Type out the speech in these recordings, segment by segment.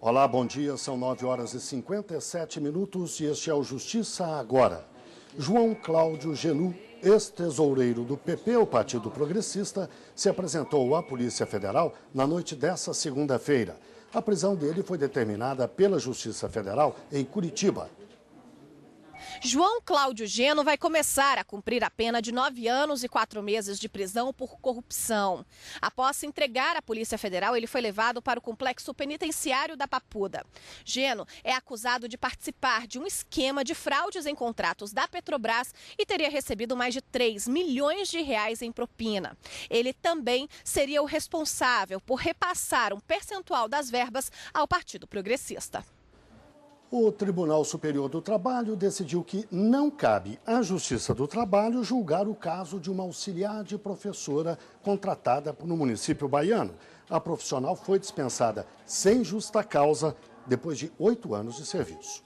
Olá, bom dia. São 9h57 e este é o Justiça Agora. João Cláudio Genu, ex-tesoureiro do PP, o Partido Progressista, se apresentou à Polícia Federal na noite desta segunda-feira. A prisão dele foi determinada pela Justiça Federal em Curitiba. João Cláudio Genu vai começar a cumprir a pena de 9 anos e 4 meses de prisão por corrupção. Após se entregar à Polícia Federal, ele foi levado para o complexo penitenciário da Papuda. Genu é acusado de participar de um esquema de fraudes em contratos da Petrobras e teria recebido mais de 3 milhões de reais em propina. Ele também seria o responsável por repassar um percentual das verbas ao Partido Progressista. O Tribunal Superior do Trabalho decidiu que não cabe à Justiça do Trabalho julgar o caso de uma auxiliar de professora contratada no município baiano. A profissional foi dispensada sem justa causa depois de 8 anos de serviço.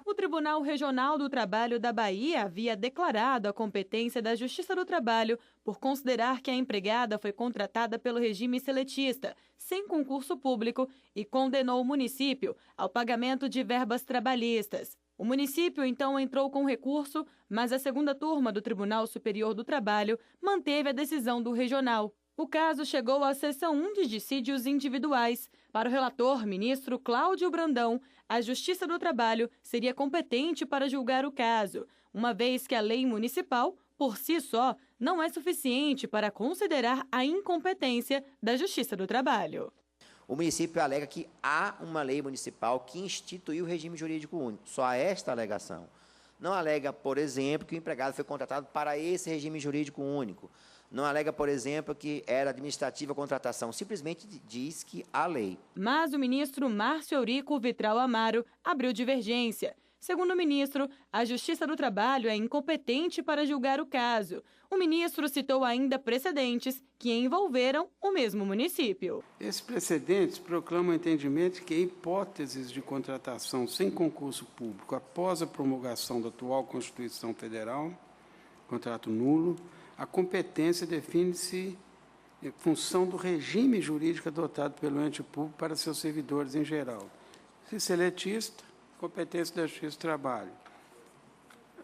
O Tribunal Regional do Trabalho da Bahia havia declarado a competência da Justiça do Trabalho por considerar que a empregada foi contratada pelo regime seletista, sem concurso público, e condenou o município ao pagamento de verbas trabalhistas. O município, então, entrou com recurso, mas a segunda turma do Tribunal Superior do Trabalho manteve a decisão do regional. O caso chegou à seção 1 de dissídios individuais. Para o relator, ministro Cláudio Brandão, a Justiça do Trabalho seria competente para julgar o caso, uma vez que a lei municipal, por si só, não é suficiente para considerar a incompetência da Justiça do Trabalho. O município alega que há uma lei municipal que instituiu o regime jurídico único. Só há esta alegação. Não alega, por exemplo, que o empregado foi contratado para esse regime jurídico único. Não alega, por exemplo, que era administrativa a contratação. Simplesmente diz que há lei. Mas o ministro Márcio Eurico Vitral Amaro abriu divergência. Segundo o ministro, a Justiça do Trabalho é incompetente para julgar o caso. O ministro citou ainda precedentes que envolveram o mesmo município. Esses precedentes proclamam o entendimento que, em hipóteses de contratação sem concurso público após a promulgação da atual Constituição Federal, contrato nulo, a competência define-se em função do regime jurídico adotado pelo ente público para seus servidores em geral. Se seletista, competência da Justiça do Trabalho.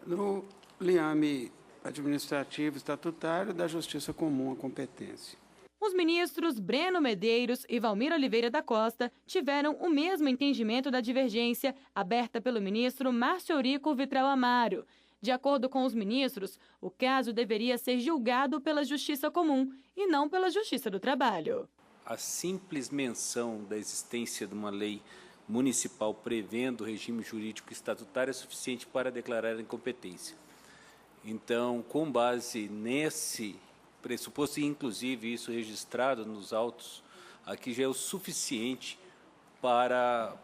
No liame administrativo estatutário, da Justiça Comum a competência. Os ministros Breno Medeiros e Valmir Oliveira da Costa tiveram o mesmo entendimento da divergência aberta pelo ministro Márcio Eurico Vitral Amaro. De acordo com os ministros, o caso deveria ser julgado pela Justiça Comum e não pela Justiça do Trabalho. A simples menção da existência de uma lei municipal prevendo o regime jurídico estatutário é suficiente para declarar a incompetência. Então, com base nesse pressuposto, e inclusive isso registrado nos autos, aqui já é o suficiente para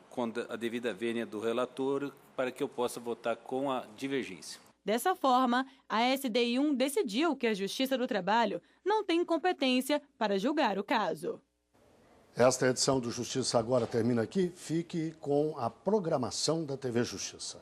com a devida vênia do relator, para que eu possa votar com a divergência. Dessa forma, a SDI1 decidiu que a Justiça do Trabalho não tem competência para julgar o caso. Esta edição do Justiça Agora termina aqui. Fique com a programação da TV Justiça.